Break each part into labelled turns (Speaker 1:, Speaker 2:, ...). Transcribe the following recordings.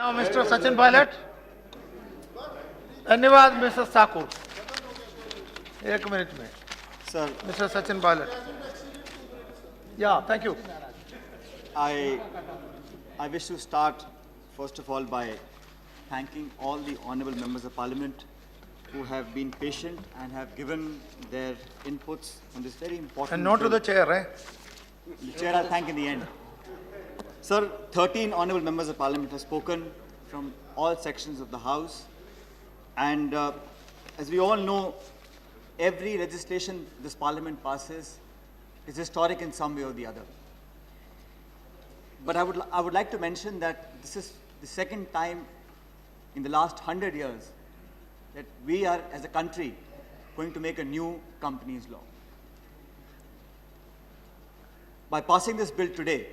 Speaker 1: Now, Mr. Sachin Pilot. धन्यवाद mister Thakur. एक minute में.
Speaker 2: Sir,
Speaker 1: Mr. Sachin Pilot. Yeah, thank you.
Speaker 2: I wish to start, first of all, by thanking all the honourable members of Parliament who have been patient and have given their inputs on this very important
Speaker 1: And not to the chair, eh?
Speaker 2: The chair I'll thank in the end. Sir, 13 honourable members of Parliament have spoken from all sections of the House. And as we all know, every legislation this Parliament passes is historic in some way or the other. But I would like to mention that this is the second time in the last 100 years that we are, as a country, going to make a new companies law. By passing this bill today,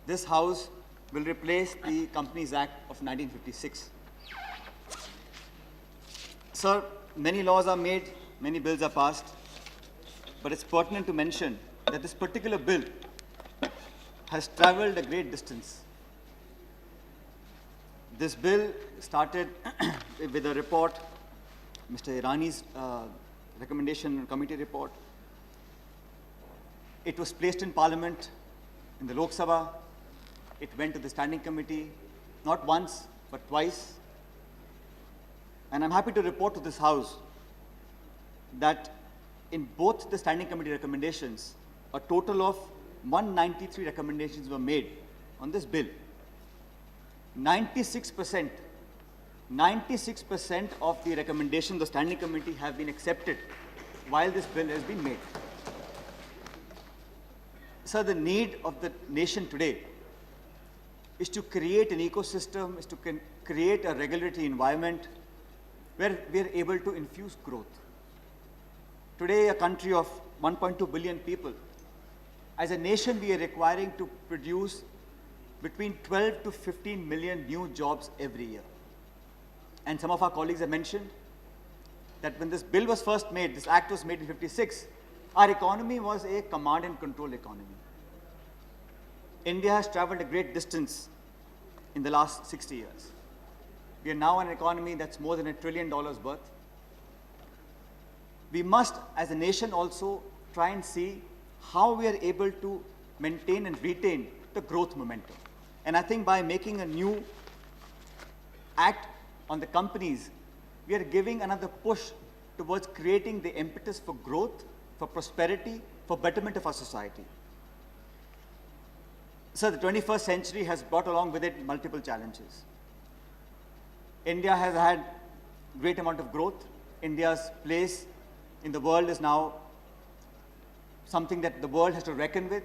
Speaker 2: this House will replace the Companies Act of 1956. Sir, many laws are made, many bills are passed, but it's pertinent to mention that this particular bill has travelled a great distance. This bill started with a report, Mr. Irani's recommendation committee report. It was placed in Parliament, in the Lok Sabha. It went to the Standing Committee, not once, but twice. And I'm happy to report to this House that in both the Standing Committee recommendations, a total of 193 recommendations were made on this bill. 96% of the recommendations of the Standing Committee have been accepted while this bill has been made. Sir, the need of the nation today is to create an ecosystem, is to create a regulatory environment where we are able to infuse growth. Today, a country of 1.2 billion people, as a nation, we are requiring to produce between 12 to 15 million new jobs every year. And some of our colleagues have mentioned that when this bill was first made, this act was made in 56, our economy was a command and control economy. India has travelled a great distance in the last 60 years. We are now an economy that's more than $1 trillion worth. We must, as a nation, also try and see how we are able to maintain and retain the growth momentum. And I think by making a new act on the companies, we are giving another push towards creating the impetus for growth, for prosperity, for betterment of our society. So the 21st century has brought along with it multiple challenges. India has had great amount of growth. India's place in the world is now something that the world has to reckon with.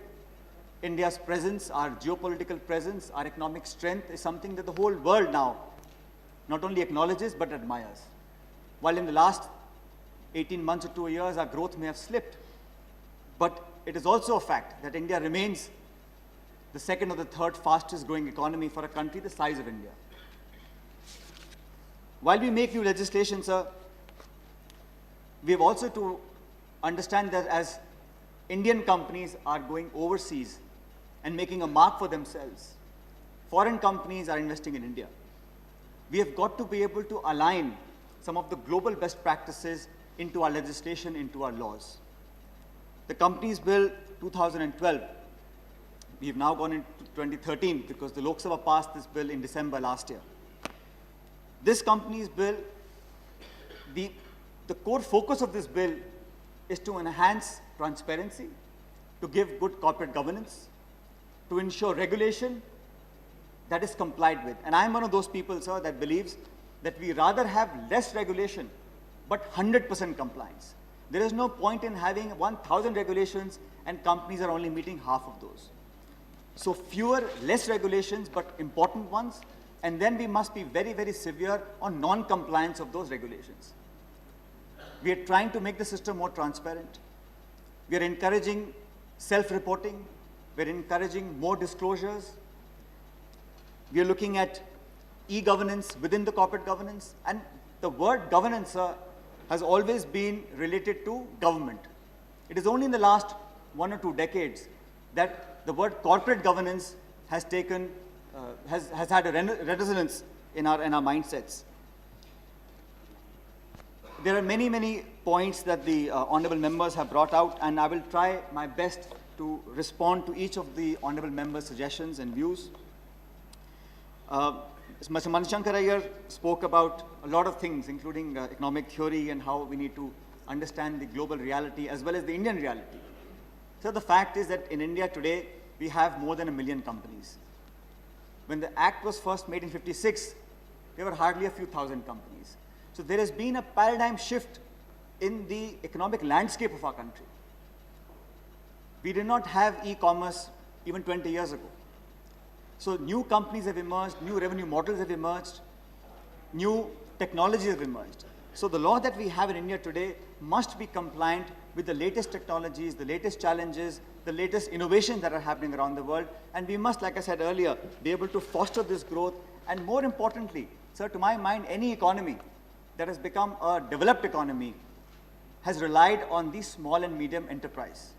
Speaker 2: India's presence, our geopolitical presence, our economic strength is something that the whole world now not only acknowledges but admires. While in the last 18 months or 2 years, our growth may have slipped, but it is also a fact that India remains the second or the third fastest growing economy for a country the size of India. While we make new legislation, sir, we have also to understand that as Indian companies are going overseas and making a mark for themselves, foreign companies are investing in India. We have got to be able to align some of the global best practices into our legislation, into our laws. The Companies Bill 2012, we have now gone into 2013 because the Lok Sabha passed this bill in December last year. This Companies Bill, the core focus of this bill is to enhance transparency, to give good corporate governance, to ensure regulation that is complied with. And I'm one of those people, sir, that believes that we rather have less regulation, but 100% compliance. There is no point in having 1,000 regulations and companies are only meeting half of those. So fewer, less regulations, but important ones, and then we must be very, very severe on non-compliance of those regulations. We are trying to make the system more transparent. We are encouraging self-reporting. We are encouraging more disclosures. We are looking at e-governance within the corporate governance. And the word governance has always been related to government. It is only in the last 1 or 2 decades that the word corporate governance has taken has had a resonance in our mindsets. There are many points that the honorable members have brought out, and I will try my best to respond to each of the honorable members' suggestions and views. Mr. Manishankar Iyer spoke about a lot of things, including economic theory and how we need to understand the global reality as well as the Indian reality. So the fact is that in India today, we have more than 1 million companies. When the Act was first made in '56, there were hardly a few thousand companies. So there has been a paradigm shift in the economic landscape of our country. We did not have e-commerce even 20 years ago. So new companies have emerged, new revenue models have emerged, new technologies have emerged. So the law that we have in India today must be compliant with the latest technologies, the latest challenges, the latest innovations that are happening around the world. And we must, like I said earlier, be able to foster this growth. And more importantly, sir, to my mind, any economy that has become a developed economy has relied on the small and medium enterprise.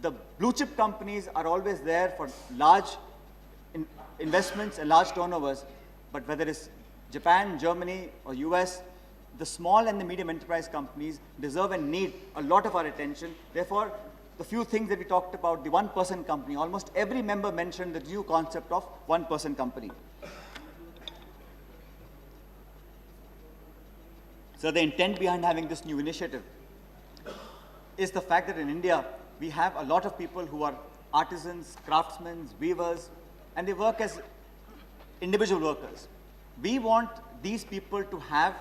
Speaker 2: The blue chip companies are always there for large investments and large turnovers, but whether it's Japan, Germany, or US, the small and the medium enterprise companies deserve and need a lot of our attention. Therefore, the few things that we talked about, the one-person company, almost every member mentioned the new concept of one-person company. So the intent behind having this new initiative is the fact that in India, we have a lot of people who are artisans, craftsmen, weavers, and they work as individual workers. We want these people to have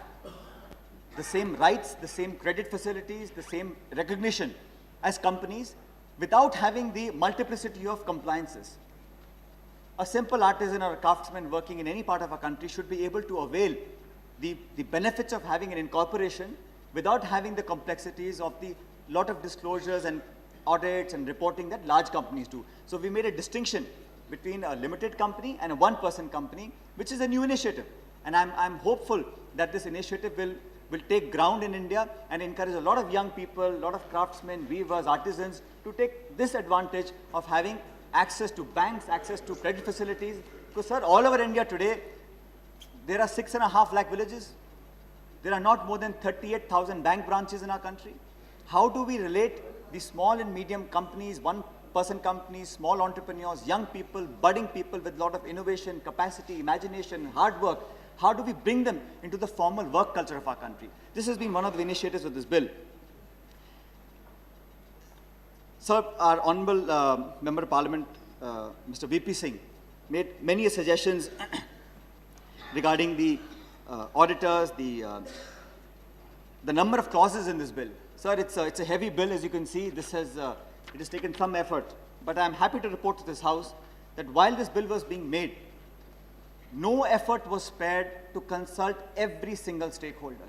Speaker 2: the same rights, the same credit facilities, the same recognition as companies without having the multiplicity of compliances. A simple artisan or a craftsman working in any part of our country should be able to avail the benefits of having an incorporation without having the complexities of the lot of disclosures and audits and reporting that large companies do. So we made a distinction between a limited company and a one-person company, which is a new initiative. And I'm hopeful that this initiative will take ground in India and encourage a lot of young people, a lot of craftsmen, weavers, artisans to take this advantage of having access to banks, access to credit facilities. Because, sir, all over India today, there are 6.5 lakh villages. There are not more than 38,000 bank branches in our country. How do we relate the small and medium companies, one-person companies, small entrepreneurs, young people, budding people with a lot of innovation, capacity, imagination, hard work? How do we bring them into the formal work culture of our country? This has been one of the initiatives of this bill. Sir, our Honorable Member of Parliament, Mr. VP Singh, made many suggestions regarding the auditors, the number of clauses in this bill. Sir, it's a heavy bill, as you can see. It has taken some effort. But I'm happy to report to this House that while this bill was being made, no effort was spared to consult every single stakeholder.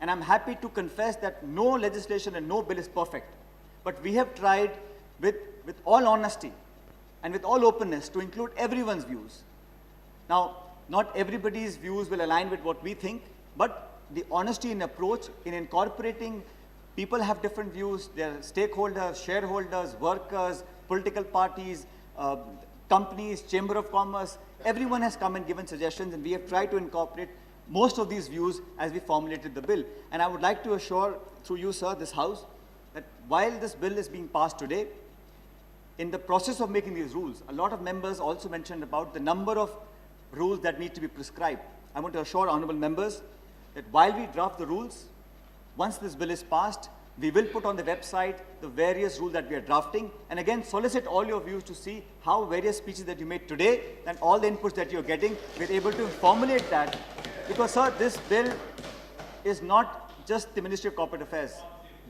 Speaker 2: And I'm happy to confess that no legislation and no bill is perfect. But we have tried with all honesty and with all openness to include everyone's views. Now, not everybody's views will align with what we think, but the honesty in approach in incorporating people have different views. They're stakeholders, shareholders, workers, political parties, companies, Chamber of Commerce. Everyone has come and given suggestions, and we have tried to incorporate most of these views as we formulated the bill. And I would like to assure, through you, sir, this House, that while this bill is being passed today, in the process of making these rules, a lot of members also mentioned about the number of rules that need to be prescribed. I want to assure honorable members that while we draft the rules, once this bill is passed, we will put on the website the various rules that we are drafting, and again solicit all your views to see how various speeches that you made today and all the inputs that you're getting, we're able to formulate that. Because, sir, this bill is not just the Ministry of Corporate Affairs.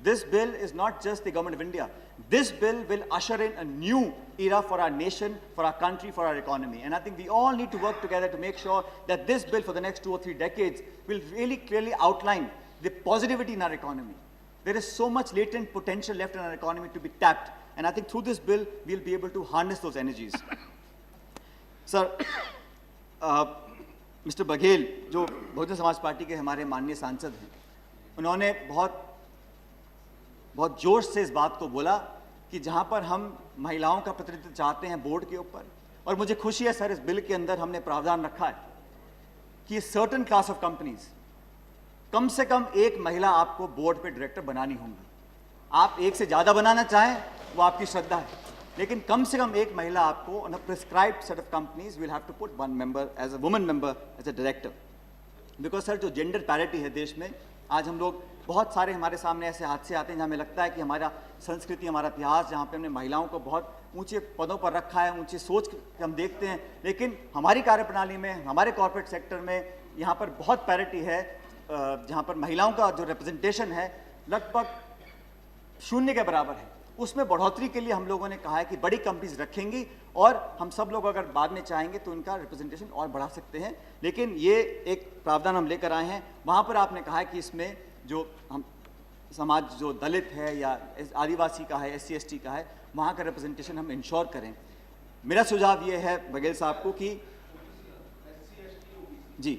Speaker 2: This bill is not just the Government of India. This bill will usher in a new era for our nation, for our country, for our economy. And I think we all need to work together to make sure that this bill for the next 2 or 3 decades will really clearly outline the positivity in our economy. There is so much latent potential left in our economy to be tapped. And I think through this bill, we'll be able to harness those energies. Sir, Mr. Baghel, जो Bahujan Samaj party के हमारे माननीय सांसद हैं, उन्होंने बहुत जोश से इस बात को बोला कि जहाँ पर हम महिलाओं का प्रतिनिधित्व चाहते हैं बोर्ड के ऊपर, और मुझे खुशी है सर, इस बिल के अंदर हमने प्रावधान रखा है कि सर्टेन क्लास ऑफ कंपनीज, कम से कम एक महिला आपको बोर्ड पे डायरेक्टर बनानी होंगी। आप एक से ज़्यादा बनाना चाहें वो आपकी श्रद्धा है, लेकिन कम से कम एक महिला आपको on a prescribed set of companies will have to put one member as a woman member as a director. Because sir, जो जेंडर पैरिटी है देश में, आज हम लोग बहुत सारे हमारे सामने ऐसे हादसे आते हैं जहाँ हमें लगता है कि हमारा संस्कृति, हमारा इतिहास, जहाँ पे हमने महिलाओं को बहुत ऊंचे पदों पर रखा है, ऊंची सोच हम देखते हैं, लेकिन हमारी कार्यप्रणाली में, हमारे कॉर्पोरेट सेक्टर में यहाँ पर बहुत पैरिटी है, जहाँ पर महिलाओं का जो रिप्रेजेंटेशन है लगभग 0 के बराबर है। उसमें बढ़ोतरी के लिए हम लोगों ने कहा है कि बड़ी कंपनीज रखेंगी और हम सब लोग अगर बाद में चाहेंगे तो इनका रिप्रेजेंटेशन और बढ़ा सकते हैं, लेकिन ये एक प्रावधान हम लेकर आए हैं। वहाँ पर आपने कहा है कि इसमें जो हम समाज जो दलित है या आदिवासी का है, SC ST का है, वहाँ का रिप्रेजेंटेशन हम इंश्योर करें। मेरा सुझाव ये है बघेल साहब को कि जी,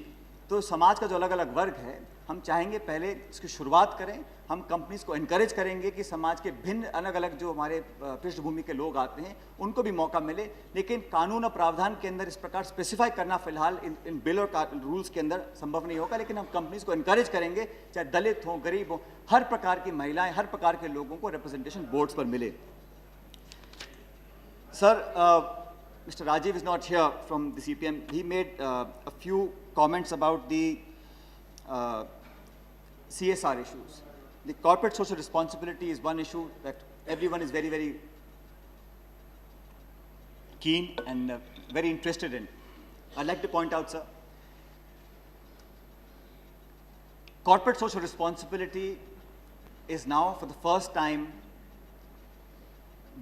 Speaker 2: तो समाज का जो अलग अलग वर्ग है, हम चाहेंगे पहले इसकी शुरुआत करें, हम कंपनीज को एनकरेज करेंगे कि समाज के भिन्न अलग अलग जो हमारे पृष्ठभूमि के लोग आते हैं उनको भी मौका मिले, लेकिन कानून और प्रावधान के अंदर इस प्रकार स्पेसिफाई करना फिलहाल इन बिल और रूल्स के अंदर संभव नहीं होगा, लेकिन हम कंपनीज को एनकरेज करेंगे, चाहे दलित हों, गरीब हों, हर प्रकार की महिलाएं, हर प्रकार के लोगों को रिप्रेजेंटेशन बोर्ड्स पर मिले। Sir, Mr. Rajiv is not here from the CPM. He made a few comments about the CSR issues. The corporate social responsibility is one issue that everyone is very, very keen and very interested in. I'd like to point out, sir, corporate social responsibility is now for the first time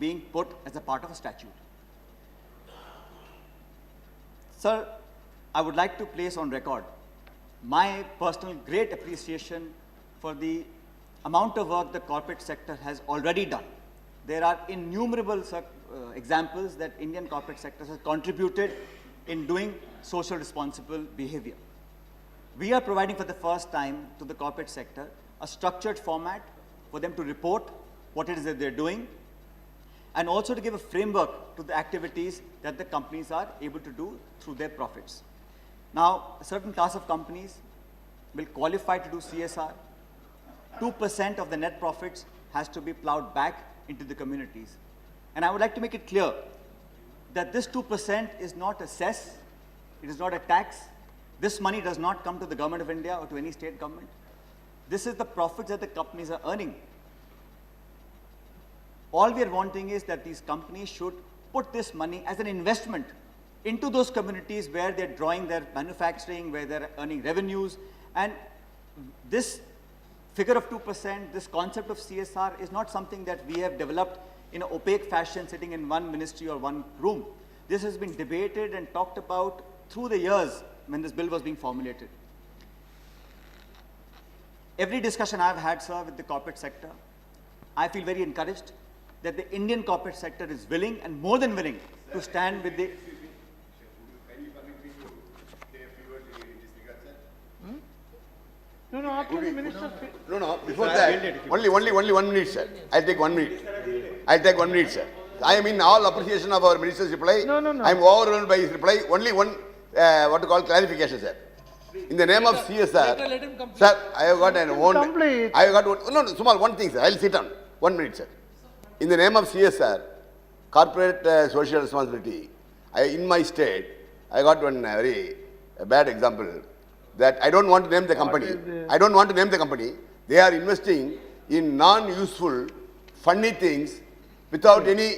Speaker 2: being put as a part of a statute. Sir, I would like to place on record my personal great appreciation for the amount of work the corporate sector has already done. There are innumerable examples that Indian corporate sector has contributed in doing social responsible behavior. We are providing for the first time to the corporate sector a structured format for them to report what it is that they're doing, and also to give a framework to the activities that the companies are able to do through their profits. Now, a certain class of companies will qualify to do CSR. 2% of the net profits has to be plowed back into the communities. And I would like to make it clear that this 2% is not a cess, it is not a tax. This money does not come to the government of India or to any state government. This is the profits that the companies are earning. All we are wanting is that these companies should put this money as an investment into those communities where they're drawing their manufacturing, where they're earning revenues. And this figure of 2%, this concept of CSR is not something that we have developed in an opaque fashion sitting in one ministry or one room. This has been debated and talked about through the years when this bill was being formulated. Every discussion I've had, sir, with the corporate sector, I feel very encouraged that the Indian corporate sector is willing and more than willing to stand with the...
Speaker 1: No, after the minister...
Speaker 3: No, before that, only 1 minute, sir. I'll take 1 minute. I'll take 1 minute, sir. I am in all appreciation of our minister's reply.
Speaker 1: No.
Speaker 3: I am overwhelmed by his reply. Only one, clarification, sir. In the name of CSR,
Speaker 1: let him complete.
Speaker 3: Sir, I have got an own...
Speaker 1: Complete.
Speaker 3: I have got one, no, small, one thing, sir. I'll sit down. 1 minute, sir. In the name of CSR, corporate social responsibility, in my state, I got one very bad example that I don't want to name the company. I don't want to name the company. They are investing in non-useful, funny things without any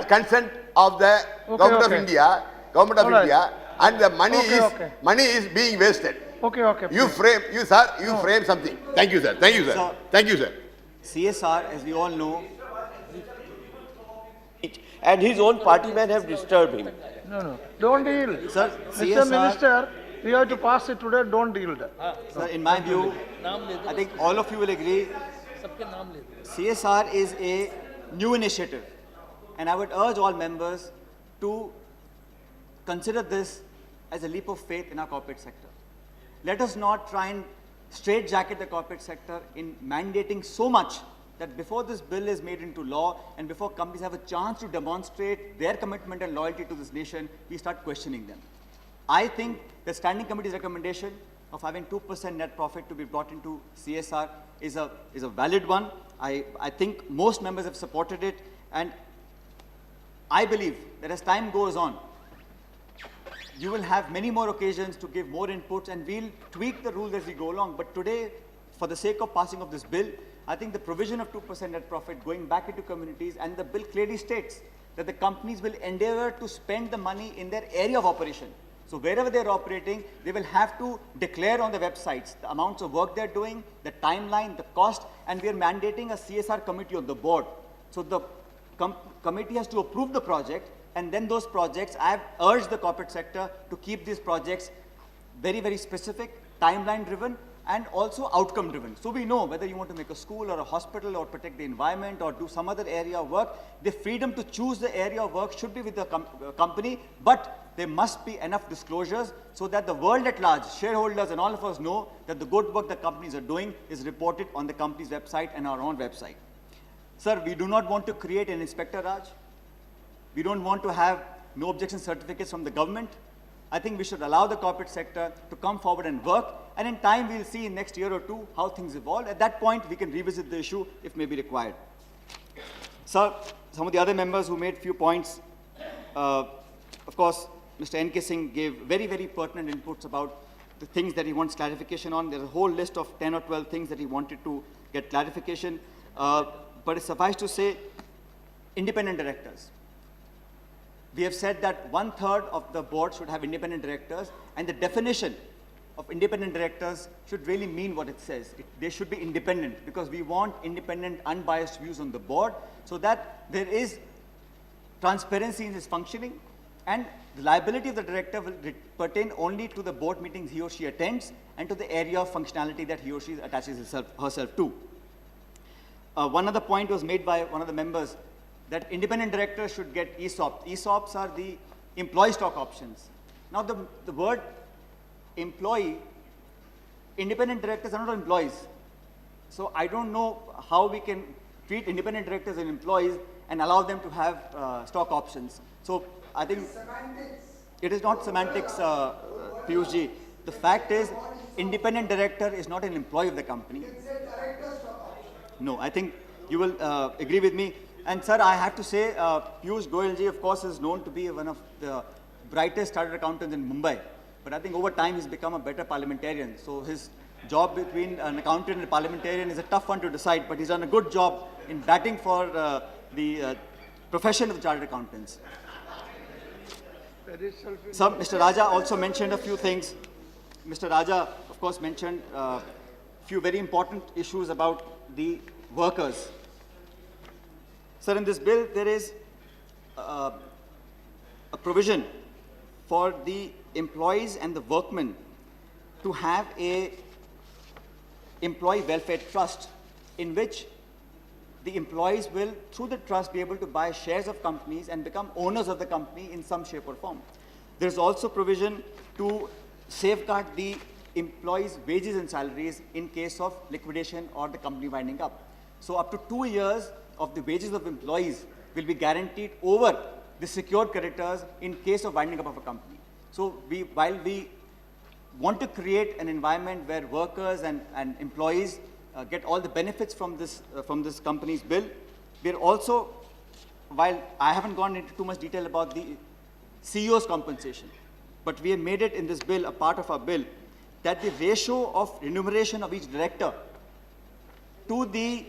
Speaker 3: consent of the government of India, and the money is being wasted.
Speaker 1: Okay.
Speaker 3: You frame something. Thank you, sir. Thank you, sir.
Speaker 2: CSR, as we all know,
Speaker 4: and his own party men have disturbed him.
Speaker 1: No. Don't yield.
Speaker 2: Sir,
Speaker 1: Mr. Minister, we have to pass it today, don't yield.
Speaker 2: Sir, in my view, I think all of you will agree, CSR is a new initiative, and I would urge all members to consider this as a leap of faith in our corporate sector. Let us not try and straitjacket the corporate sector in mandating so much that before this bill is made into law and before companies have a chance to demonstrate their commitment and loyalty to this nation, we start questioning them. I think the Standing Committee's recommendation of having 2% net profit to be brought into CSR is a valid one. I think most members have supported it, and I believe that as time goes on, you will have many more occasions to give more inputs, and we'll tweak the rules as we go along. But today, for the sake of passing of this bill, I think the provision of 2% net profit going back into communities, and the bill clearly states that the companies will endeavor to spend the money in their area of operation. So wherever they're operating, they will have to declare on the websites the amounts of work they're doing, the timeline, the cost, and we are mandating a CSR committee on the board. So the committee has to approve the project, and then those projects, I have urged the corporate sector to keep these projects very, very specific, timeline driven, and also outcome driven. So we know whether you want to make a school or a hospital or protect the environment or do some other area of work, the freedom to choose the area of work should be with the company, but there must be enough disclosures so that the world at large, shareholders and all of us know that the good work that companies are doing is reported on the company's website and our own website. Sir, we do not want to create an Inspector Raj. We don't want to have no objection certificates from the government. I think we should allow the corporate sector to come forward and work, and in time we'll see in next year or two how things evolve. At that point, we can revisit the issue if may be required. Sir, some of the other members who made few points, of course, Mr. N.K. Singh gave very, very pertinent inputs about the things that he wants clarification on. There's a whole list of 10 or 12 things that he wanted to get clarification. But it's suffice to say, independent directors. We have said that 1/3 of the board should have independent directors, and the definition of independent directors should really mean what it says. They should be independent, because we want independent, unbiased views on the board so that there is transparency in his functioning, and the liability of the director will pertain only to the board meetings he or she attends and to the area of functionality that he or she attaches herself to. One other point was made by one of the members that independent directors should get ESOP. ESOPs are the employee stock options. Now the word employee, independent directors are not employees. So I don't know how we can treat independent directors as employees and allow them to have stock options. So I think it is not semantics, Piyush ji. The fact is, independent director is not an employee of the company. No, I think you will agree with me. And sir, I have to say, Piyush Goyal ji, of course, is known to be one of the brightest chartered accountants in Mumbai. But I think over time he's become a better parliamentarian. So his job between an accountant and a parliamentarian is a tough one to decide, but he's done a good job in batting for the profession of chartered accountants. So Mr. Raja also mentioned a few things. Mr. Raja, of course, mentioned a few very important issues about the workers. Sir, in this bill, there is a provision for the employees and the workmen to have a employee welfare trust in which the employees will, through the trust, be able to buy shares of companies and become owners of the company in some shape or form. There is also provision to safeguard the employees' wages and salaries in case of liquidation or the company winding up. So up to 2 years of the wages of employees will be guaranteed over the secured creditors in case of winding up of a company. So while we want to create an environment where workers and employees get all the benefits from this company's bill, we're also, while I haven't gone into too much detail about the CEO's compensation, but we have made it in this bill, a part of our bill, that the ratio of remuneration of each director to the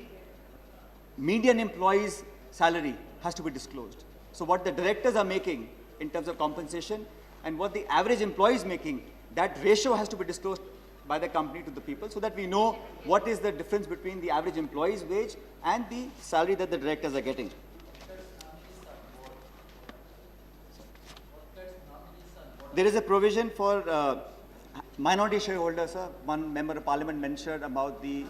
Speaker 2: median employee's salary has to be disclosed. So what the directors are making in terms of compensation and what the average employee is making, that ratio has to be disclosed by the company to the people so that we know what is the difference between the average employee's wage and the salary that the directors are getting. There is a provision for minority shareholders. One member of parliament mentioned about the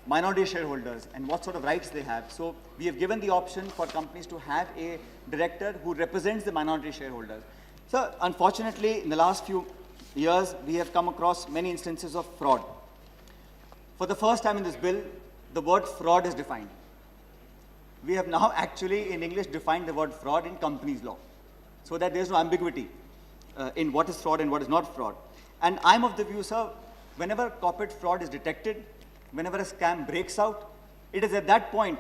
Speaker 2: minority shareholders and what sort of rights they have. So we have given the option for companies to have a director who represents the minority shareholders. So unfortunately, in the last few years, we have come across many instances of fraud. For the first time in this bill, the word fraud is defined. We have now actually in English defined the word fraud in companies law, so that there's no ambiguity in what is fraud and what is not fraud. And I'm of the view, sir, whenever corporate fraud is detected, whenever a scam breaks out, it is at that point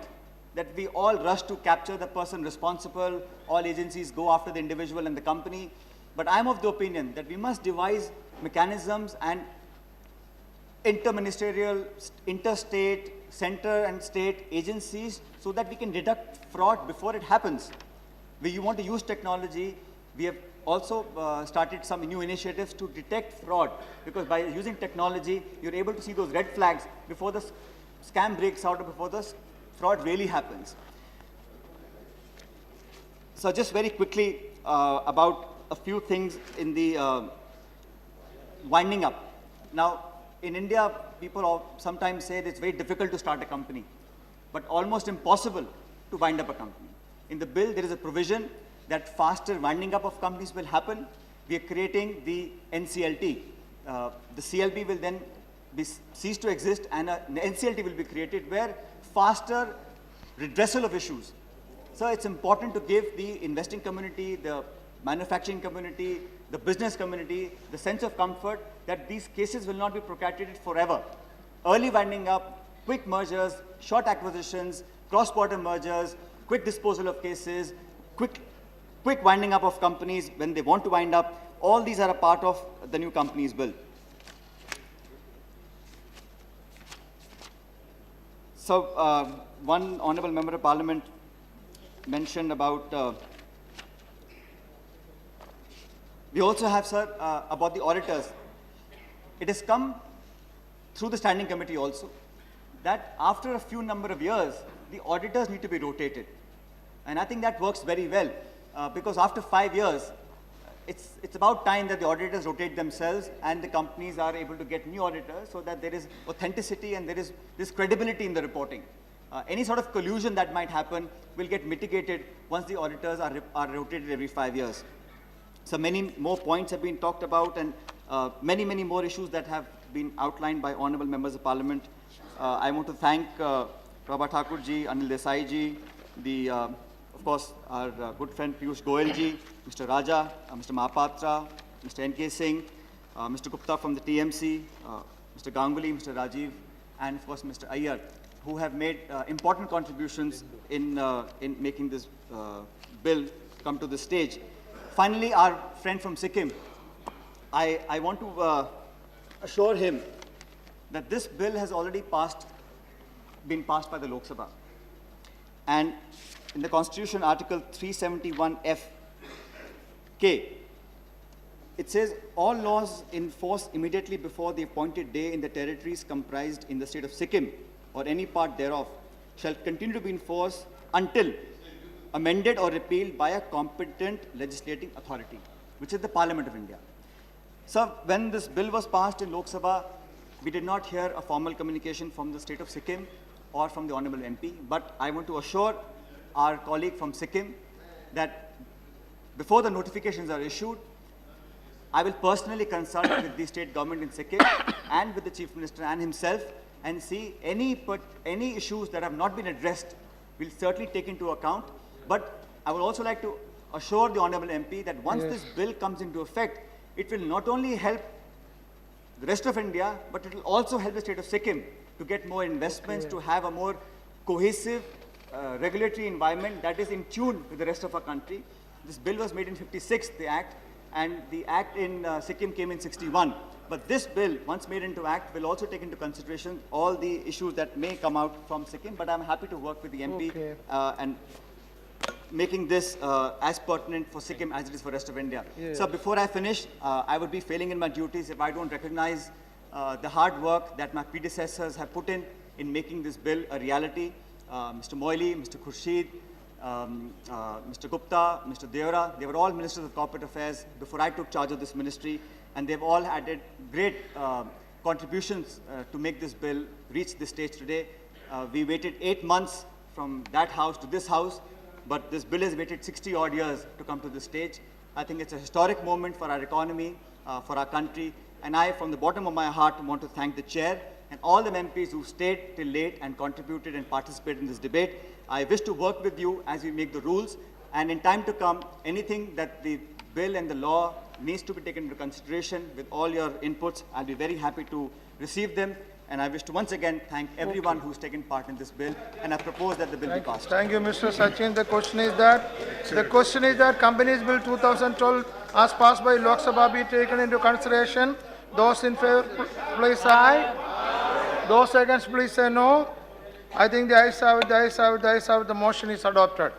Speaker 2: that we all rush to capture the person responsible, all agencies go after the individual and the company. But I'm of the opinion that we must devise mechanisms and interministerial, interstate, center and state agencies so that we can detect fraud before it happens. We want to use technology. We have also started some new initiatives to detect fraud, because by using technology, you're able to see those red flags before the scam breaks out or before the fraud really happens. So just very quickly about a few things in the winding up. Now, in India, people sometimes say that it's very difficult to start a company, but almost impossible to wind up a company. In the bill, there is a provision that faster winding up of companies will happen. We are creating the NCLT. The CLB will then cease to exist, and an NCLT will be created where faster redressal of issues. So it's important to give the investing community, the manufacturing community, the business community, the sense of comfort that these cases will not be procrastinated forever. Early winding up, quick mergers, short acquisitions, cross-border mergers, quick disposal of cases, quick winding up of companies when they want to wind up, all these are a part of the new companies bill. So one honorable member of parliament mentioned about, we also have, sir, about the auditors. It has come through the standing committee also that after a few number of years, the auditors need to be rotated. And I think that works very well because after 5 years, it's about time that the auditors rotate themselves and the companies are able to get new auditors so that there is authenticity and there is this credibility in the reporting. Any sort of collusion that might happen will get mitigated once the auditors are rotated every 5 years. So many more points have been talked about and many more issues that have been outlined by honorable members of parliament. I want to thank Prabha Thakur ji, Anil Desai ji, of course, our good friend Piyush Goyal ji, Mr. Rajya, Mr. Mahapatra, Mr. N.K. Singh, Mr. Gupta from the TMC, Mr. Ganguly, Mr. Rajiv, and of course Mr. Iyer, who have made important contributions in making this bill come to the stage. Finally, our friend from Sikkim, I want to assure him that this bill has already been passed by the Lok Sabha. And in the Constitution, Article 371F(k), it says, all laws in force immediately before the appointed day in the territories comprised in the state of Sikkim or any part thereof shall continue to be in force until amended or repealed by a competent legislating authority, which is the Parliament of India. So when this bill was passed in Lok Sabha, we did not hear a formal communication from the state of Sikkim or from the honorable MP, but I want to assure our colleague from Sikkim that before the notifications are issued, I will personally consult with the state government in Sikkim and with the Chief Minister and himself and see any issues that have not been addressed, we'll certainly take into account. But I would also like to assure the honorable MP that once this bill comes into effect, it will not only help the rest of India, but it will also help the state of Sikkim to get more investments, to have a more cohesive regulatory environment that is in tune with the rest of our country. This bill was made in '56, the Act, and the Act in Sikkim came in '61. But this bill, once made into Act, will also take into consideration all the issues that may come out from Sikkim. But I'm happy to work with the MP and making this as pertinent for Sikkim as it is for the rest of India. So before I finish, I would be failing in my duties if I don't recognize the hard work that my predecessors have put in making this bill a reality. Mr. Moily, Mr. Khurshid, Mr. Gupta, Mr. Deora, they were all ministers of corporate affairs before I took charge of this ministry, and they've all added great contributions to make this bill reach this stage today. We waited 8 months from that house to this house, but this bill has waited 60 odd years to come to this stage. I think it's a historic moment for our economy, for our country, and I, from the bottom of my heart, want to thank the chair and all the MPs who stayed till late and contributed and participated in this debate. I wish to work with you as we make the rules, and in time to come, anything that the bill and the law needs to be taken into consideration with all your inputs, I'll be very happy to receive them. And I wish to once again thank everyone who's taken part in this bill, and I propose that the bill be passed.
Speaker 1: Thank you, Mr. Sachin. The question is that Companies Bill 2012 as passed by Lok Sabha be taken into consideration. Those in favor, please aye. Those against, please say no. I think the ayes have it, the ayes have it, the ayes have it. The motion is adopted.